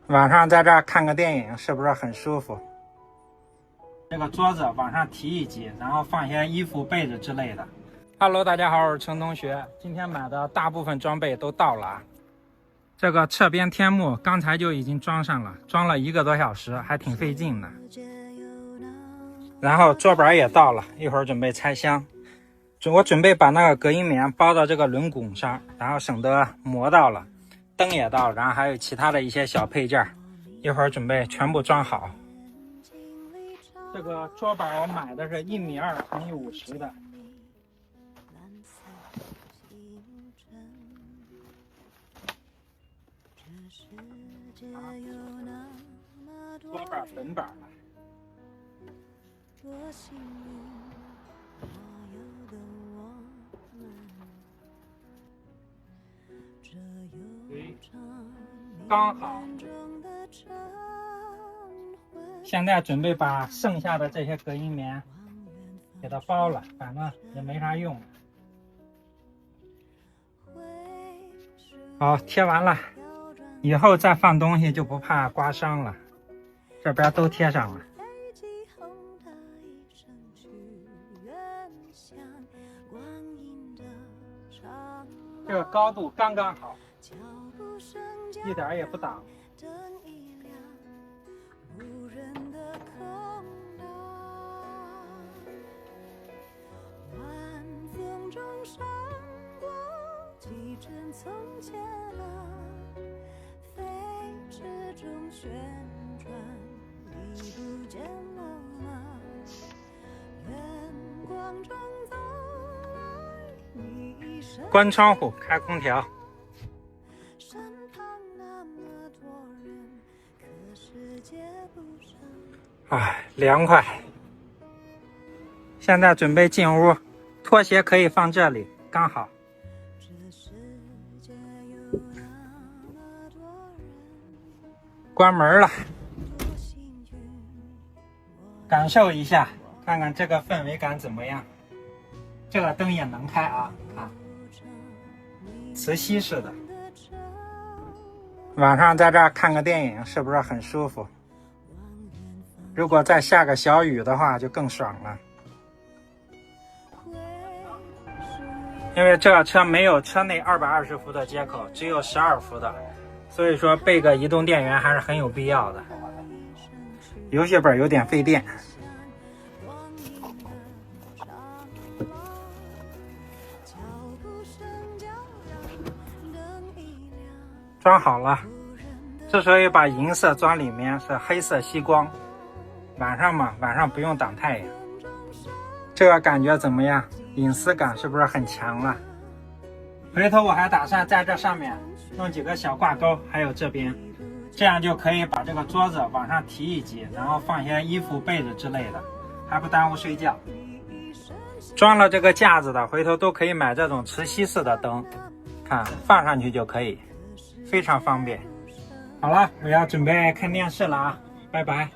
晚上在这儿看个电影，是不是很舒服？这个桌子往上提一级，然后放些衣服、被子之类的。Hello， 大家好，我是陈同学。今天买的大部分装备都到了啊。这个侧边天幕刚才就已经装上了，装了1个多小时，还挺费劲的。然后桌板也到了，一会儿准备拆箱。我准备把那个隔音棉包到这个轮毂上，然后省得磨到了。灯也到了，然后还有其他的一些小配件，一会儿准备全部装好。这个桌板我买的是1.2米乘以50的。桌板本板了。刚好。现在准备把剩下的这些隔音棉给它包了，反正也没啥用。好，贴完了，以后再放东西就不怕刮伤了。这边都贴上了。这个高度刚刚好，一点也不挡。关窗户，开空调。哎，凉快。现在准备进屋，拖鞋可以放这里，刚好。关门了，感受一下，看看这个氛围感怎么样。这个灯也能开啊，看，磁吸式的。晚上在这儿看个电影，是不是很舒服？如果再下个小雨的话，就更爽了。因为这车没有车内220伏的接口，只有12伏的，所以说备个移动电源还是很有必要的。游戏本有点费电。装好了，之所以把银色装里面是黑色吸光，晚上嘛，晚上不用挡太阳。这个感觉怎么样？隐私感是不是很强了？回头我还打算在这上面弄几个小挂钩，还有这边，这样就可以把这个桌子往上提一级，然后放些衣服、被子之类的，还不耽误睡觉。装了这个架子的，回头都可以买这种磁吸式的灯，看放上去就可以，非常方便。好了，我要准备看电视了啊，拜拜。